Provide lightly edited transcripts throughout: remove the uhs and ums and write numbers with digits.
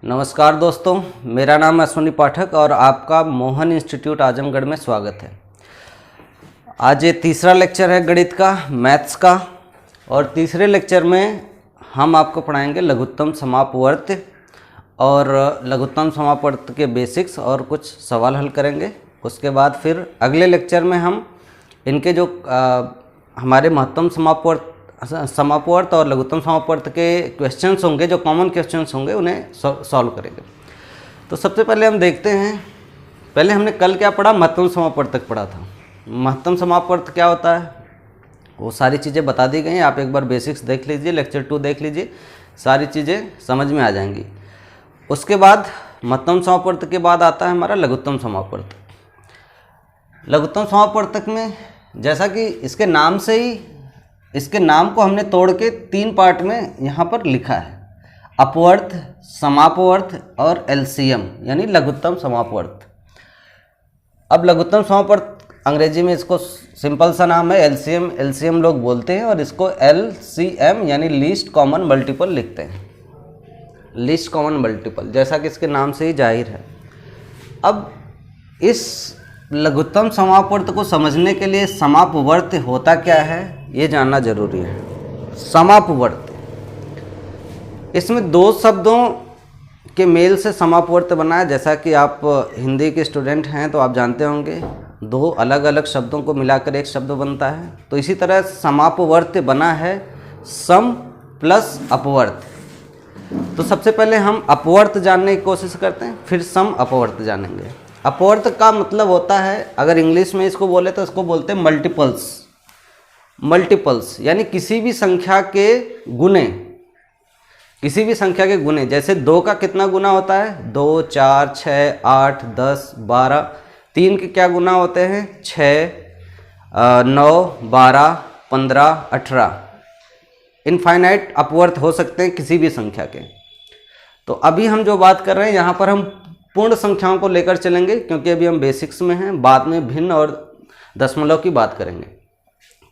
नमस्कार दोस्तों, मेरा नाम अश्विनी पाठक और आपका मोहन इंस्टीट्यूट आजमगढ़ में स्वागत है। आज ये तीसरा लेक्चर है गणित का, मैथ्स का, और तीसरे लेक्चर में हम आपको पढ़ाएंगे लघुत्तम समापवर्त और लघुत्तम समापवर्त के बेसिक्स और कुछ सवाल हल करेंगे। उसके बाद फिर अगले लेक्चर में हम इनके जो हमारे महत्तम समापवर्त और लघुत्तम समापवर्त के क्वेश्चंस होंगे, जो कॉमन क्वेश्चंस होंगे, उन्हें सॉल्व करेंगे। तो सबसे पहले हम देखते हैं, पहले हमने कल क्या पढ़ा, महत्तम समापवर्त तक पढ़ा था। महत्तम समापवर्त क्या होता है वो सारी चीज़ें बता दी गई हैं। आप एक बार बेसिक्स देख लीजिए, लेक्चर 2 देख लीजिए, सारी चीज़ें समझ में आ जाएंगी। उसके बाद महत्तम समापवर्त के बाद आता है हमारा लघुत्तम समापवर्त। लघुत्तम समापवर्तक में जैसा कि इसके नाम से ही, इसके नाम को हमने तोड़ के 3 पार्ट में यहाँ पर लिखा है, अपवर्त, समापवर्त और एलसीएम, यानी लघुत्तम समापवर्त। अब लघुत्तम समापवर्त अंग्रेजी में इसको सिंपल सा नाम है एलसीएम, एलसीएम लोग बोलते हैं, और इसको एलसीएम यानी लीस्ट कॉमन मल्टीपल लिखते हैं, लीस्ट कॉमन मल्टीपल, जैसा कि इसके नाम से ही जाहिर है। अब इस लघुत्तम समापवर्त को समझने के लिए समापवर्त होता क्या है ये जानना जरूरी है। समापवर्त, इसमें 2 शब्दों के मेल से समापवर्त बना है। जैसा कि आप हिंदी के स्टूडेंट हैं तो आप जानते होंगे 2 अलग अलग शब्दों को मिलाकर एक शब्द बनता है। तो इसी तरह समापवर्त बना है सम प्लस अपवर्त। तो सबसे पहले हम अपवर्त जानने की कोशिश करते हैं, फिर सम अपवर्त जानेंगे। अपवर्त का मतलब होता है, अगर इंग्लिश में इसको बोले तो इसको बोलते हैं मल्टीपल्स। मल्टीपल्स यानी किसी भी संख्या के गुने, किसी भी संख्या के गुने। जैसे 2 का कितना गुना होता है, 2, 4, 6, 8, 10, 12। 3 के क्या गुना होते हैं, 6, 9, 12, 15, 18। इनफाइनाइट अपवर्त हो सकते हैं किसी भी संख्या के। तो अभी हम जो बात कर रहे हैं यहाँ पर हम पूर्ण संख्याओं को लेकर चलेंगे, क्योंकि अभी हम बेसिक्स में हैं, बाद में भिन्न और दशमलव की बात करेंगे।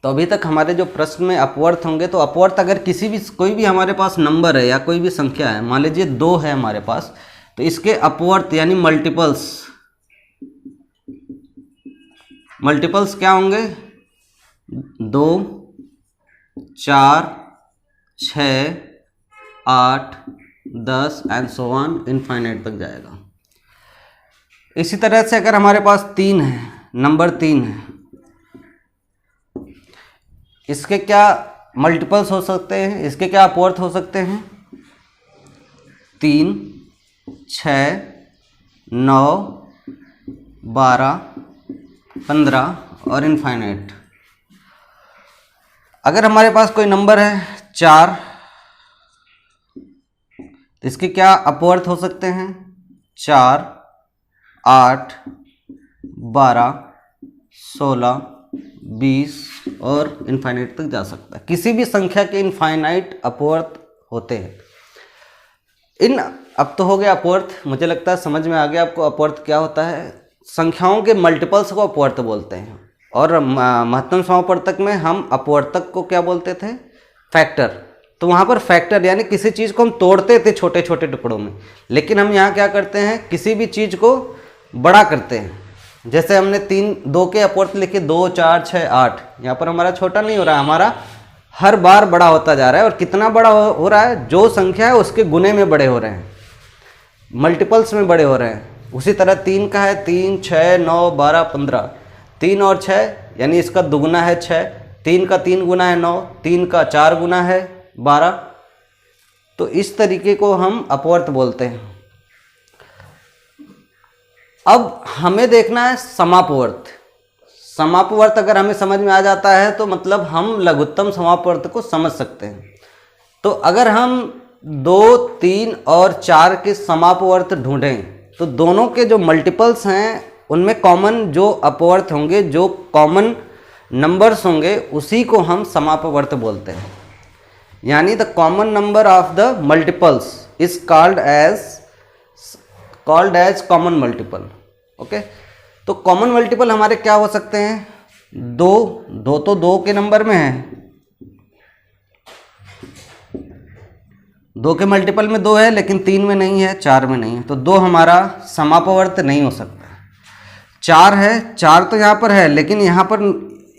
तो अभी तक हमारे जो प्रश्न में अपवर्त होंगे, तो अपवर्त अगर कोई भी हमारे पास नंबर है या कोई भी संख्या है, मान लीजिए 2 है हमारे पास, तो इसके अपवर्त यानी मल्टीपल्स क्या होंगे, 2, 4, 6, 8, 10 एंड सो ऑन, इनफाइनाइट तक जाएगा। इसी तरह से अगर हमारे पास 3 है, नंबर 3 है, इसके क्या मल्टीपल्स हो सकते हैं, इसके क्या अपवर्त हो सकते हैं, 3, 6, 9, 12, 15 और इनफाइनाइट। अगर हमारे पास कोई नंबर है 4, तो इसके क्या अपवर्त हो सकते हैं, 4, 8, 12, 16, 20 और इनफाइनाइट तक जा सकता है। किसी भी संख्या के इनफाइनाइट अपवर्त होते हैं। अब तो हो गया अपवर्त, मुझे लगता है समझ में आ गया आपको अपवर्त क्या होता है। संख्याओं के मल्टीपल्स को अपवर्त बोलते हैं, और महत्तम समापवर्तक में हम अपवर्तक को क्या बोलते थे, फैक्टर। तो वहाँ पर फैक्टर यानी किसी चीज़ को हम तोड़ते थे छोटे छोटे टुकड़ों में, लेकिन हम यहाँ क्या करते हैं, किसी भी चीज़ को बड़ा करते हैं। जैसे हमने 2 के अपवर्त लिखे, 2, 4, 6, 8। यहाँ पर हमारा छोटा नहीं हो रहा है, हमारा हर बार बड़ा होता जा रहा है। और कितना बड़ा हो रहा है, जो संख्या है उसके गुने में बड़े हो रहे हैं, मल्टीपल्स में बड़े हो रहे हैं। उसी तरह 3 का है, 3, 6, 9, 12, 15। 3 और 6 यानी इसका दुगुना है 6, 3 का 3 गुना है 9, 3 का 4 गुना है 12। तो इस तरीके को हम अपवर्त बोलते हैं। अब हमें देखना है समापवर्त। समापवर्त अगर हमें समझ में आ जाता है तो मतलब हम लघुत्तम समापवर्त को समझ सकते हैं। तो अगर हम 2, 3 और 4 के समापवर्त ढूंढें, तो दोनों के जो मल्टीपल्स हैं उनमें कॉमन जो अपवर्त होंगे, जो कॉमन नंबर्स होंगे, उसी को हम समापवर्त बोलते हैं। यानी the common number of the multiples is called as common multiple. Okay, तो कॉमन मल्टीपल हमारे क्या हो सकते हैं, 2 तो 2 के नंबर में है, 2 के मल्टीपल में 2 है लेकिन 3 में नहीं है, 4 में नहीं है, तो 2 हमारा समापवर्त नहीं हो सकता। 4 है, 4 तो यहाँ पर है लेकिन यहाँ पर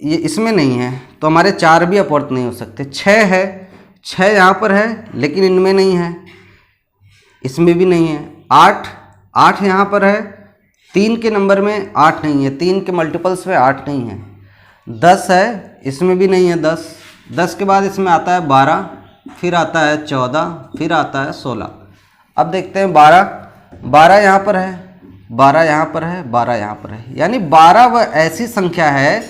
ये इसमें नहीं है, तो हमारे 4 भी अपवर्त नहीं हो सकते। 6 है, 6 यहाँ पर है लेकिन इनमें नहीं है, इसमें भी नहीं है। 8 यहाँ पर है, 3 के नंबर में 8 नहीं है, 3 के मल्टीपल्स में 8 नहीं है। 10 है, इसमें भी नहीं है 10 के बाद इसमें आता है 12, फिर आता है 14, फिर आता है 16। अब देखते हैं 12 यहाँ पर है, 12 यहाँ पर है, 12 यहाँ पर है, यानी 12 वह ऐसी संख्या है,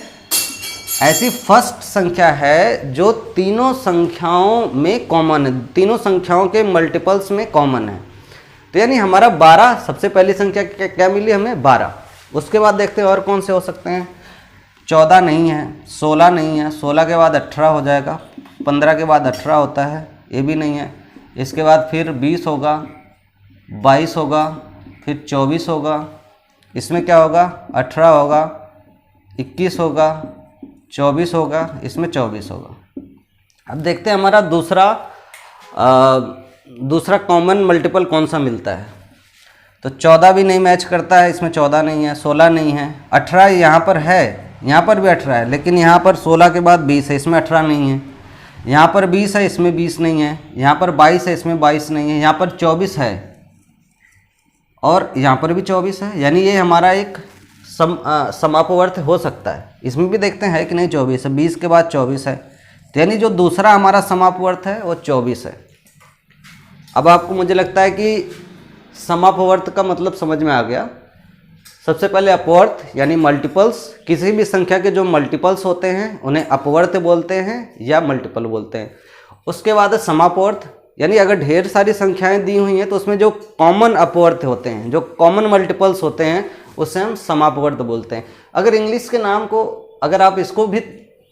ऐसी फर्स्ट संख्या है जो तीनों संख्याओं में कॉमन है, तीनों संख्याओं के मल्टीपल्स में कॉमन है। तो यानी हमारा 12 सबसे पहली संख्या क्या मिली हमें, 12। उसके बाद देखते हैं और कौन से हो सकते हैं। 14 नहीं है, 16 नहीं है, 16 के बाद 18 हो जाएगा, 15 के बाद 18 होता है, ये भी नहीं है। इसके बाद फिर 20 होगा, 22 होगा, फिर 24 होगा, इसमें क्या होगा 18 होगा, 21 होगा, 24 होगा, इसमें 24 होगा। अब देखते हैं हमारा दूसरा कॉमन मल्टीपल कौन सा मिलता है। तो 14 भी नहीं मैच करता है, इसमें 14 नहीं है, 16 नहीं है, 18 यहाँ पर है, यहाँ पर भी 18 है लेकिन यहाँ पर 16 के बाद 20 है, इसमें 18 नहीं है। यहाँ पर 20 है, इसमें 20 नहीं है। यहाँ पर 22 है, इसमें 22 नहीं है। यहाँ पर 24 है और यहाँ पर भी 24 है, यानी ये हमारा एक समापवर्त हो सकता है। इसमें भी देखते हैं कि नहीं 24 है, 20 के बाद 24 है, तो यानी जो दूसरा हमारा समापवर्त है वो 24 है। अब आपको मुझे लगता है कि समापवर्त का मतलब समझ में आ गया। सबसे पहले अपवर्त यानी मल्टीपल्स, किसी भी संख्या के जो मल्टीपल्स होते हैं उन्हें अपवर्त बोलते हैं या मल्टीपल बोलते हैं। उसके बाद है समापवर्त, यानी अगर ढेर सारी संख्याएं दी हुई हैं तो उसमें जो कॉमन अपवर्त होते हैं, जो कॉमन मल्टीपल्स होते हैं, उसे हम समापवर्त बोलते हैं। अगर इंग्लिश के नाम को, अगर आप इसको भी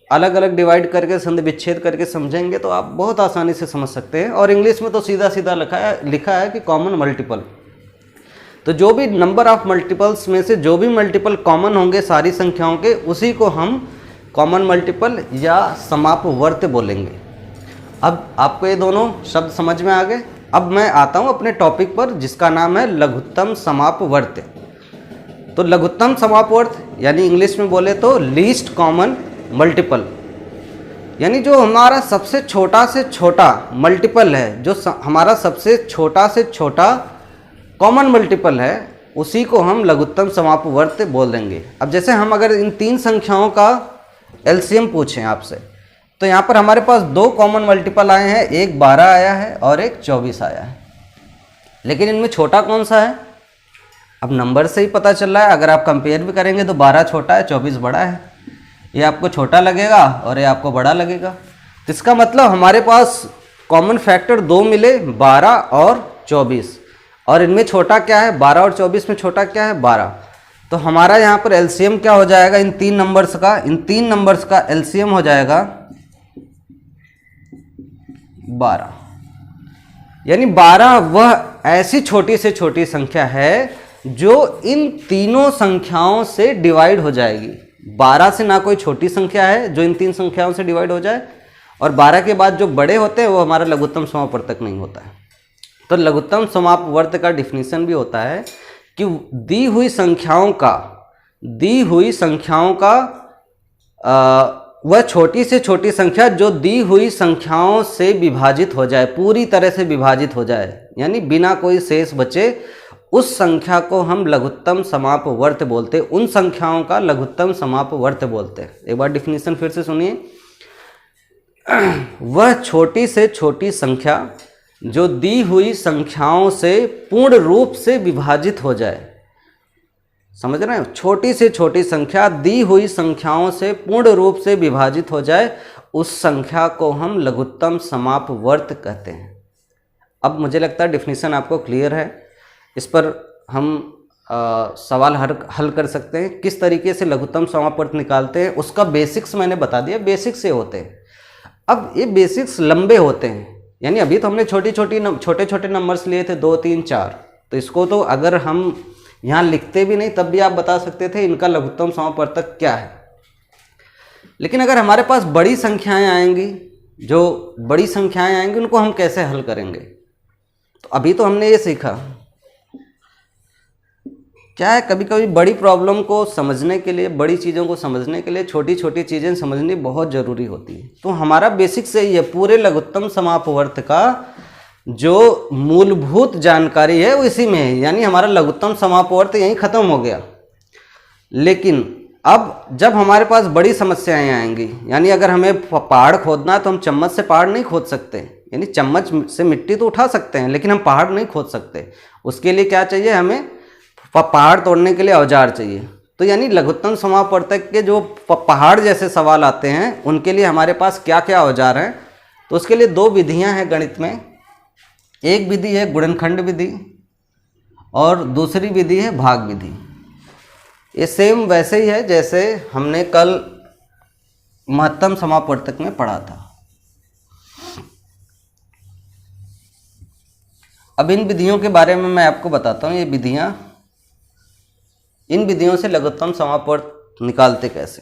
अलग अलग डिवाइड करके संधि विच्छेद करके समझेंगे तो आप बहुत आसानी से समझ सकते हैं। और इंग्लिश में तो सीधा सीधा लिखा है कि कॉमन मल्टीपल। तो जो भी नंबर ऑफ मल्टीपल्स में से जो भी मल्टीपल कॉमन होंगे सारी संख्याओं के, उसी को हम कॉमन मल्टीपल या समापवर्त बोलेंगे। अब आपको ये दोनों शब्द समझ में आ गए। अब मैं आता हूँ अपने टॉपिक पर जिसका नाम है लघुत्तम समापवर्त। तो लघुत्तम समापवर्त यानी इंग्लिश में बोले तो लीस्ट कॉमन मल्टीपल, यानी जो हमारा सबसे छोटा से छोटा मल्टीपल है, जो हमारा सबसे छोटा से छोटा कॉमन मल्टीपल है, उसी को हम लघुत्तम समापवर्त बोल देंगे। अब जैसे हम अगर इन तीन संख्याओं का एलसीएम पूछें आपसे, तो यहाँ पर हमारे पास 2 कॉमन मल्टीपल आए हैं, एक 12 आया है और एक 24 आया है, लेकिन इनमें छोटा कौन सा है अब नंबर से ही पता चल रहा है। अगर आप कंपेयर भी करेंगे तो 12 छोटा है, 24 बड़ा है। ये आपको छोटा लगेगा और ये आपको बड़ा लगेगा। तो इसका मतलब हमारे पास कॉमन फैक्टर 2 मिले, 12 और 24, और इनमें छोटा क्या है 12 और 24 में छोटा क्या है 12। तो हमारा यहाँ पर एलसीएम क्या हो जाएगा इन तीन नंबर्स का एलसीएम हो जाएगा 12। यानी 12 वह ऐसी छोटी से छोटी संख्या है जो इन तीनों संख्याओं से डिवाइड हो जाएगी। 12 से ना कोई छोटी संख्या है जो इन तीन संख्याओं से डिवाइड हो जाए, और 12 के बाद जो बड़े होते हैं वो हमारा लघुत्तम समापवर्त तक नहीं होता है। तो लघुत्तम समापवर्त का डिफिनीशन भी होता है कि दी हुई संख्याओं का वह छोटी से छोटी संख्या जो दी हुई संख्याओं से विभाजित हो जाए, पूरी तरह से विभाजित हो जाए, यानी बिना कोई शेष बचे, उस संख्या को हम लघुत्तम समापवर्त बोलते हैं। उन संख्याओं का लघुत्तम समापवर्त बोलते हैं। एक बार डिफिनीशन फिर से सुनिए। वह छोटी से छोटी संख्या जो दी हुई संख्याओं से पूर्ण रूप से विभाजित हो जाए। समझ रहे हैं? छोटी से छोटी संख्या दी हुई संख्याओं से पूर्ण रूप से विभाजित हो जाए, उस संख्या को हम लघुत्तम समापवर्त कहते हैं। अब मुझे लगता है डिफिनीशन आपको क्लियर है। इस पर हम सवाल हल कर सकते हैं। किस तरीके से लघुत्तम समापवर्त निकालते हैं उसका बेसिक्स मैंने बता दिया, बेसिक्स से होते हैं। अब ये बेसिक्स लंबे होते हैं, यानी अभी तो हमने छोटे छोटे नंबर्स लिए थे 2, 3, 4, तो इसको तो अगर हम यहाँ लिखते भी नहीं तब भी आप बता सकते थे इनका लघुत्तम समापवर्त क्या है। लेकिन अगर हमारे पास बड़ी संख्याएं आएंगी, जो बड़ी संख्याएं आएंगी उनको हम कैसे हल करेंगे? तो अभी तो हमने ये सीखा। क्या है, कभी कभी बड़ी प्रॉब्लम को समझने के लिए, बड़ी चीज़ों को समझने के लिए छोटी छोटी चीज़ें समझनी बहुत ज़रूरी होती है। तो हमारा बेसिक से ये पूरे लघुत्तम समापवर्त का जो मूलभूत जानकारी है वो इसी में है। यानी हमारा लघुत्तम समापवर्त यहीं ख़त्म हो गया। लेकिन अब जब हमारे पास बड़ी समस्याएं आएंगी, यानी अगर हमें पहाड़ खोदना है तो हम चम्मच से पहाड़ नहीं खोद सकते। यानी चम्मच से मिट्टी तो उठा सकते हैं लेकिन हम पहाड़ नहीं खोद सकते। उसके लिए क्या चाहिए, हमें पहाड़ तोड़ने के लिए औजार चाहिए। तो यानी लघुत्तम समापवर्तक के जो पहाड़ जैसे सवाल आते हैं उनके लिए हमारे पास क्या क्या औजार हैं, तो उसके लिए दो विधियां हैं गणित में। एक विधि है गुणनखंड विधि और दूसरी विधि है भाग विधि। ये सेम वैसे ही है जैसे हमने कल महत्तम समापवर्तक में पढ़ा था। अब इन विधियों के बारे में मैं आपको बताता हूँ। ये विधियाँ, इन विधियों से लघुत्तम समापवर्त निकालते कैसे।